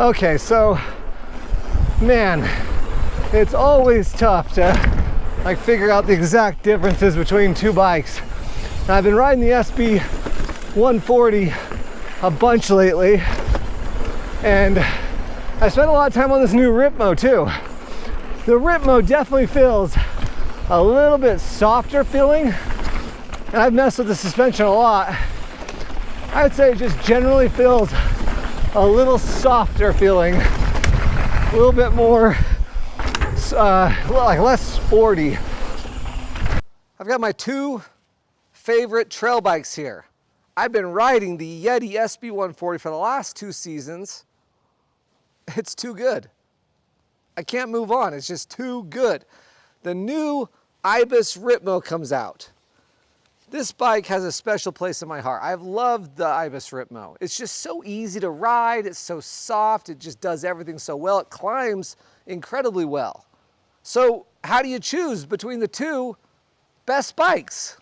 Okay, so man, it's always tough to like figure out the exact differences between two bikes. Now, I've been riding the SB140 a bunch lately, and I spent a lot of time on this new Ripmo too. The Ripmo definitely feels a little bit softer feeling, and I've messed with the suspension a lot. I would say it just generally feels a little softer feeling, a little bit more like less sporty. I've got my two favorite trail bikes here. I've been riding the Yeti SB140 for the last 2 seasons. It's too good. I can't move on, it's just too good. The new Ibis Ripmo comes out. This bike has a special place in my heart. I've loved the Ibis Ripmo. It's just so easy to ride, it's so soft, it just does everything so well. It climbs incredibly well. So how do you choose between the two best bikes?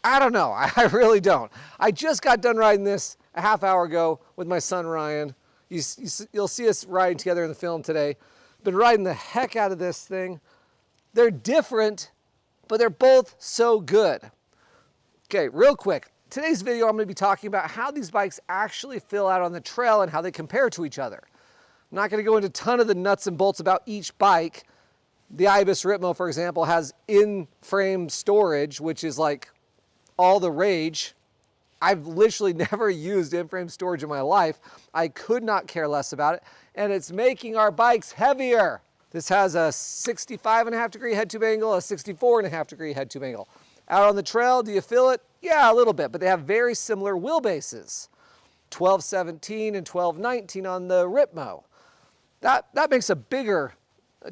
I don't know, I really don't. I just got done riding this a half hour ago with my son Ryan. You'll see us riding together in the film today. Been riding the heck out of this thing. They're different, but they're both so good. Okay, real quick. Today's video, I'm going to be talking about how these bikes actually feel out on the trail and how they compare to each other. I'm not going to go into a ton of the nuts and bolts about each bike. The Ibis Ripmo, for example, has in-frame storage, which is like all the rage. I've literally never used in-frame storage in my life. I could not care less about it, and it's making our bikes heavier. This has a 65.5 degree head tube angle, a 64.5 degree head tube angle. Out on the trail, do you feel it? Yeah, a little bit, but they have very similar wheelbases. 1217 and 1219 on the Ripmo. That makes a bigger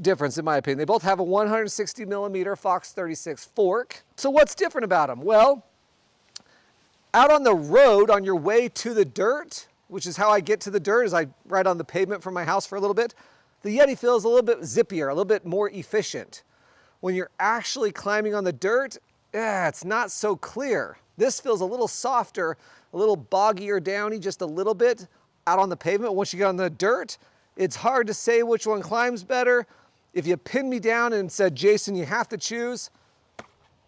difference in my opinion. They both have a 160 millimeter Fox 36 fork. So what's different about them? Well, out on the road, on your way to the dirt, which is how I get to the dirt, as I ride on the pavement from my house for a little bit, the Yeti feels a little bit zippier, a little bit more efficient. When you're actually climbing on the dirt, it's not so clear. This feels a little softer, a little boggier downy, just a little bit out on the pavement. Once you get on the dirt, it's hard to say which one climbs better. If you pinned me down and said, Jason, you have to choose,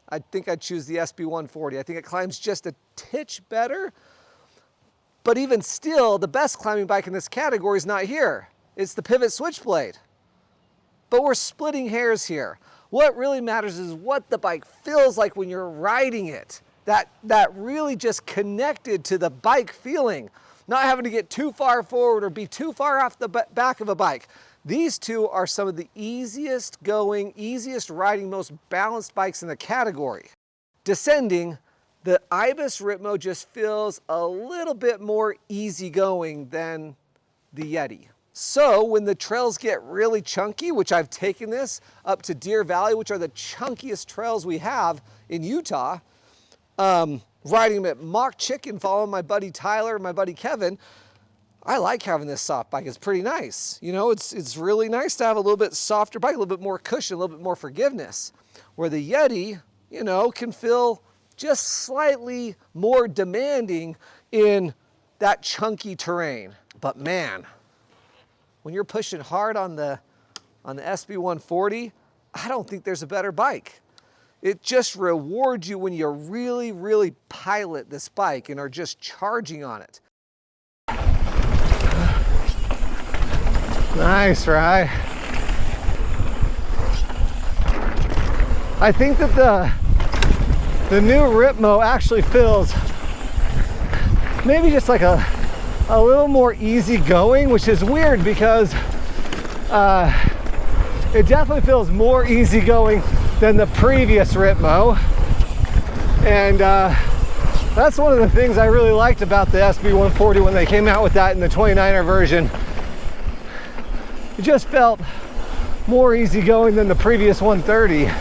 I think I'd choose the SB140. I think it climbs just a titch better. But even still, the best climbing bike in this category is not here. It's the Pivot Switchblade. But we're splitting hairs here. What really matters is what the bike feels like when you're riding it. That really just connected to the bike feeling. Not having to get too far forward or be too far off the back of a bike. These two are some of the easiest going, easiest riding, most balanced bikes in the category. Descending, the Ibis Ripmo just feels a little bit more easygoing than the Yeti. So when the trails get really chunky, which I've taken this up to Deer Valley, which are the chunkiest trails we have in Utah, riding them at Mock Chicken, following my buddy Tyler and my buddy Kevin, I like having this soft bike. It's pretty nice. You know, it's really nice to have a little bit softer bike, a little bit more cushion, a little bit more forgiveness. Where the Yeti, you know, can feel just slightly more demanding in that chunky terrain. But man, when you're pushing hard on the SB140, I don't think there's a better bike. It just rewards you when you really, really pilot this bike and are just charging on it. Nice ride. I think that the new Ripmo actually feels maybe just like a little more easygoing, which is weird because it definitely feels more easygoing than the previous Ripmo. And that's one of the things I really liked about the SB140 when they came out with that in the 29er version. It just felt more easygoing than the previous 130.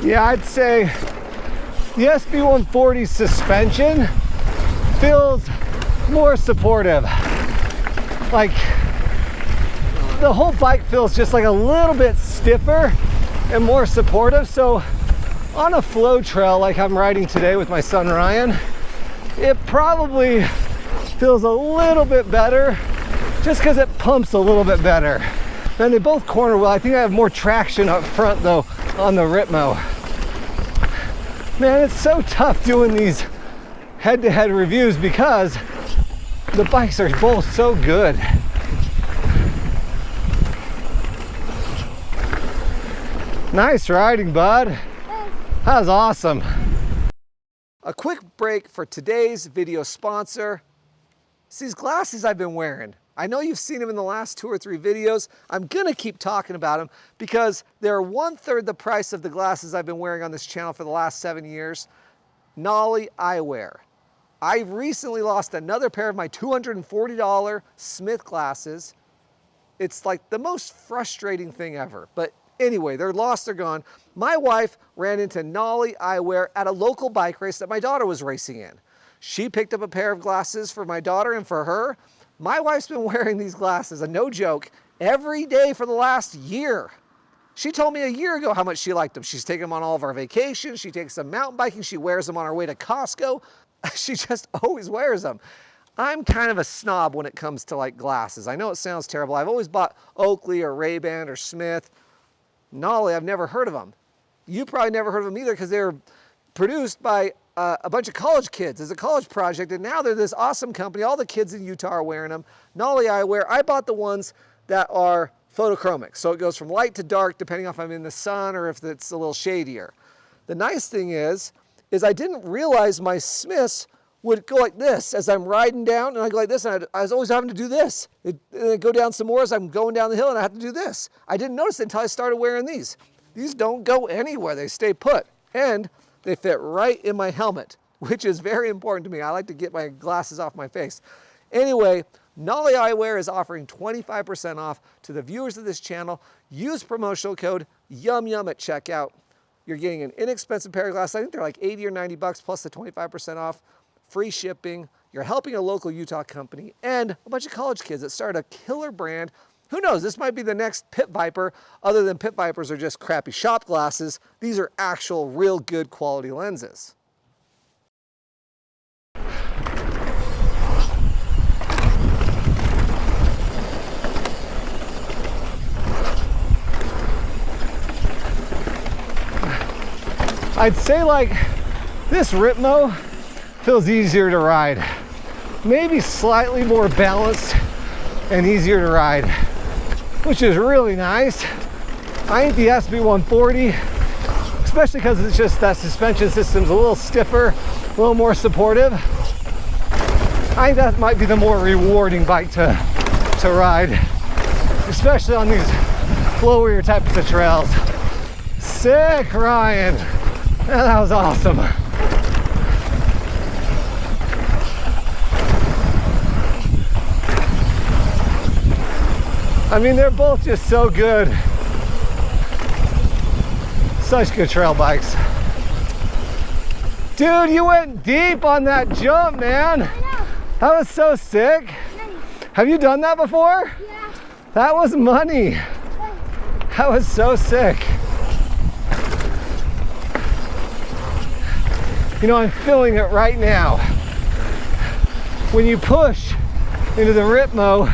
Yeah, I'd say the SB140 suspension feels more supportive. Like the whole bike feels just like a little bit stiffer and more supportive. So On a flow trail like I'm riding today with my son Ryan, it probably feels a little bit better just because it pumps a little bit better. And they both corner well. I think I have more traction up front though on the Ripmo. Man, it's so tough doing these head-to-head reviews because the bikes are both so good. Nice riding, bud. That was awesome. A quick break for today's video sponsor. It's these glasses I've been wearing. I know you've seen them in the last 2 or 3 videos. I'm gonna keep talking about them because they're 1/3 the price of the glasses I've been wearing on this channel for the last 7 years. Nolly Eyewear. I recently lost another pair of my $240 Smith glasses. It's like the most frustrating thing ever. But anyway, they're lost, they're gone. My wife ran into Nolly Eyewear at a local bike race that my daughter was racing in. She picked up a pair of glasses for my daughter and for her. My wife's been wearing these glasses, and no joke, every day for the last year. She told me a year ago how much she liked them. She's taken them on all of our vacations. She takes them mountain biking. She wears them on her way to Costco. She just always wears them. I'm kind of a snob when it comes to like glasses. I know it sounds terrible. I've always bought Oakley or Ray-Ban or Smith. Nolly, I've never heard of them. You probably never heard of them either because they're produced by a bunch of college kids as a college project, and now they're this awesome company. All the kids in Utah are wearing them. Nolly Eyewear, I bought the ones that are photochromic, so it goes from light to dark depending if I'm in the sun or if it's a little shadier. The nice thing is I didn't realize my Smiths would go like this as I'm riding down, and I go like this, and I was always having to do this. It'd go down some more as I'm going down the hill, and I have to do this. I didn't notice it until I started wearing these. These don't go anywhere, they stay put, and they fit right in my helmet, which is very important to me. I like to get my glasses off my face. Anyway, Nolly Eyewear is offering 25% off to the viewers of this channel. Use promotional code YUMYUM at checkout. You're getting an inexpensive pair of glasses. I think they're like 80 or 90 bucks plus the 25% off, free shipping. You're helping a local Utah company and a bunch of college kids that started a killer brand. Who knows, this might be the next Pit Viper, other than Pit Vipers are just crappy shop glasses. These are actual, real good quality lenses. I'd say like this Ripmo feels easier to ride. Maybe slightly more balanced and easier to ride, which is really nice. I think the SB140, especially because it's just that suspension system's a little stiffer, a little more supportive. I think that might be the more rewarding bike to ride, especially on these flowier types of trails. Sick, Ryan. That was awesome. I mean, they're both just so good. Such good trail bikes. Dude, you went deep on that jump, man. I know. That was so sick. Have you done that before? Yeah. That was money. That was so sick. You know, I'm feeling it right now. When you push into the Ripmo,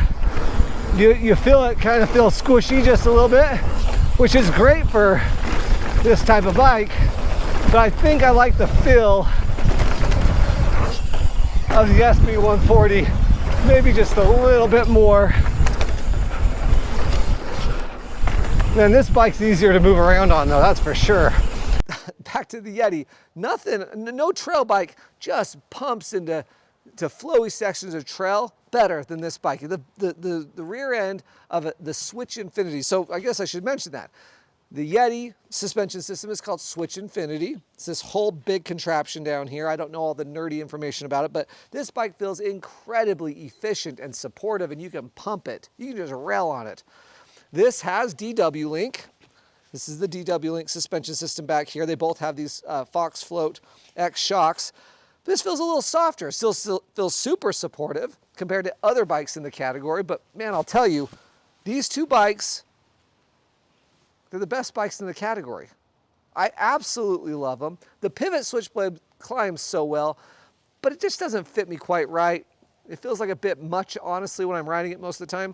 you feel it kind of feel squishy just a little bit, which is great for this type of bike. But I think I like the feel of the SB140 maybe just a little bit more. Man, this bike's easier to move around on though, that's for sure. Back to the Yeti, no trail bike just pumps into flowy sections of trail better than this bike. The rear end of the Switch Infinity. So I guess I should mention that. The Yeti suspension system is called Switch Infinity. It's this whole big contraption down here. I don't know all the nerdy information about it, but this bike feels incredibly efficient and supportive, and you can pump it. You can just rail on it. This has DW Link. This is the DW Link suspension system back here. They both have these Fox Float X shocks. This feels a little softer. Still feels super supportive compared to other bikes in the category. But man, I'll tell you, these two bikes, they're the best bikes in the category. I absolutely love them. The pivot switchblade climbs so well, but it just doesn't fit me quite right. It feels like a bit much, honestly, when I'm riding it most of the time.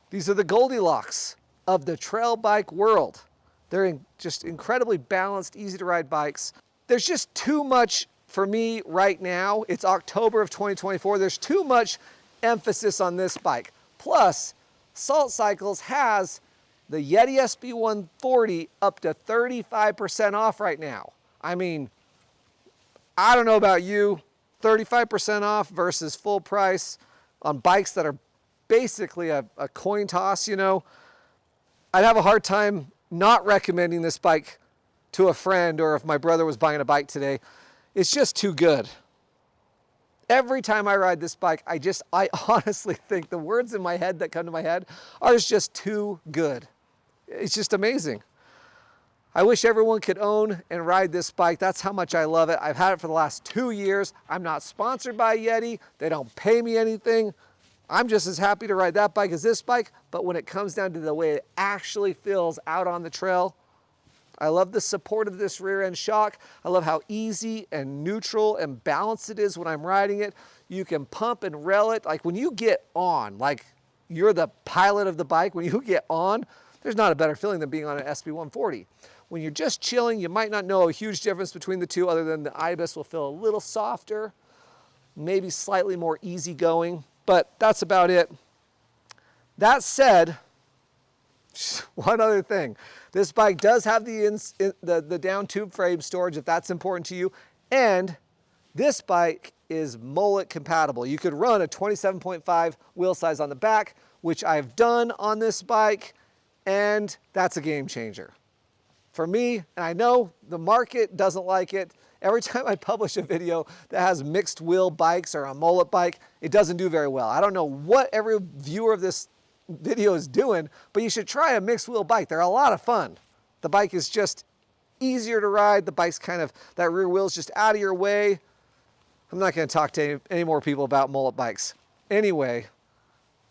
These are the Goldilocks of the trail bike world. They're just incredibly balanced, easy to ride bikes. There's just too much for me right now. It's October of 2024. There's too much emphasis on this bike. Plus, Salt Cycles has the Yeti SB140 up to 35% off right now. I mean, I don't know about you, 35% off versus full price on bikes that are basically a coin toss, you know. I'd have a hard time not recommending this bike to a friend, or if my brother was buying a bike today. It's just too good. Every time I ride this bike, I honestly think the words in my head that come to my head are just too good. It's just amazing. I wish everyone could own and ride this bike. That's how much I love it. I've had it for the last 2 years. I'm not sponsored by Yeti. They don't pay me anything. I'm just as happy to ride that bike as this bike, but when it comes down to the way it actually feels out on the trail, I love the support of this rear end shock. I love how easy and neutral and balanced it is when I'm riding it. You can pump and rail it. Like when you get on, like you're the pilot of the bike, when you get on, there's not a better feeling than being on an SB140. When you're just chilling, you might not know a huge difference between the two, other than the Ibis will feel a little softer, maybe slightly more easygoing, but that's about it. That said, one other thing. This bike does have the down tube frame storage if that's important to you, and this bike is mullet compatible. You could run a 27.5 wheel size on the back, which I've done on this bike, and that's a game changer. For me, and I know the market doesn't like it, every time I publish a video that has mixed wheel bikes or a mullet bike, it doesn't do very well. I don't know what every viewer of this video is doing, but you should try a mixed wheel bike. They're a lot of fun. The bike is just easier to ride. The bike's kind of, that rear wheel's just out of your way. I'm not going to talk to any more people about mullet bikes. Anyway,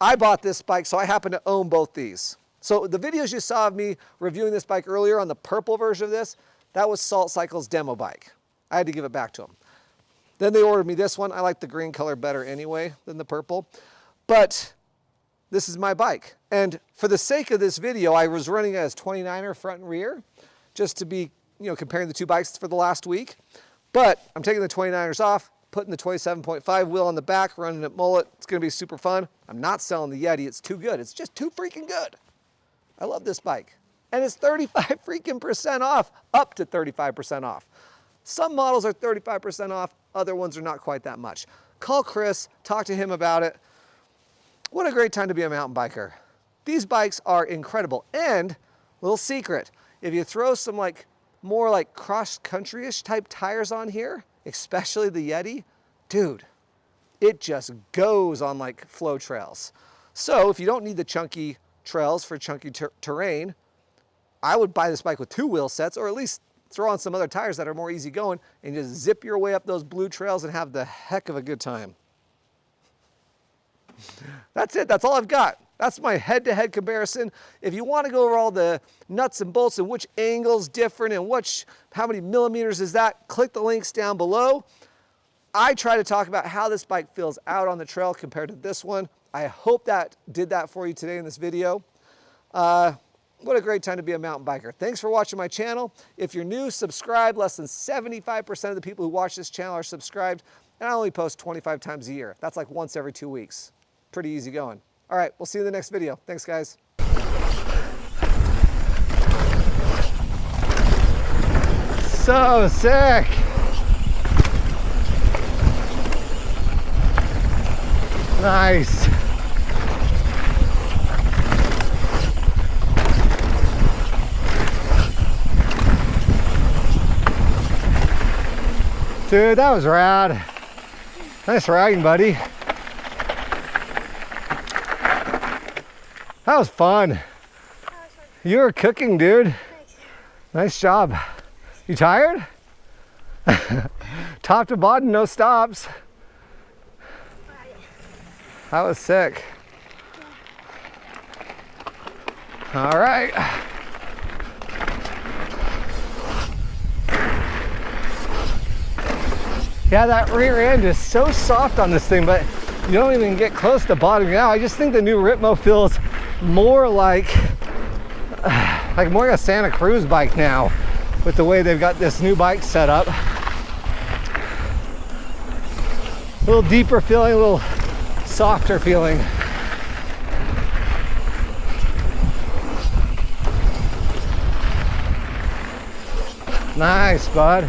I bought this bike, so I happen to own both these. So the videos you saw of me reviewing this bike earlier on the purple version of this, that was Salt Cycles' demo bike. I had to give it back to them. Then they ordered me this one. I like the green color better anyway than the purple. But this is my bike. And for the sake of this video, I was running it as 29er front and rear, just to be, comparing the two bikes for the last week. But I'm taking the 29ers off, putting the 27.5 wheel on the back, running it mullet. It's gonna be super fun. I'm not selling the Yeti. It's too good. It's just too freaking good. I love this bike. And it's 35% off, up to 35% off. Some models are 35% off, other ones are not quite that much. Call Chris, talk to him about it. What a great time to be a mountain biker. These bikes are incredible. And, little secret, if you throw some more like cross-country-ish type tires on here, especially the Yeti, dude, it just goes on like flow trails. So if you don't need the chunky trails for chunky terrain, I would buy this bike with 2 wheel sets, or at least throw on some other tires that are more easy going and just zip your way up those blue trails and have the heck of a good time. That's it. That's all I've got. That's my head-to-head comparison. If you want to go over all the nuts and bolts and which angle's different and how many millimeters is that, click the links down below. I try to talk about how this bike feels out on the trail compared to this one. I hope that did that for you today in this video. What a great time to be a mountain biker. Thanks for watching my channel. If you're new, subscribe. Less than 75% of the people who watch this channel are subscribed, and I only post 25 times a year. That's like once every 2 weeks. Pretty easy going. All right, we'll see you in the next video. Thanks, guys. So sick. Nice. Dude, that was rad. Nice riding, buddy. That was fun. You were cooking, dude. Nice job. You tired? Top to bottom, no stops. That was sick. All right. Yeah, that rear end is so soft on this thing, but you don't even get close to bottoming out. I just think the new Ripmo feels more like more like a Santa Cruz bike now with the way they've got this new bike set up. A little deeper feeling, a little softer feeling. Nice, bud.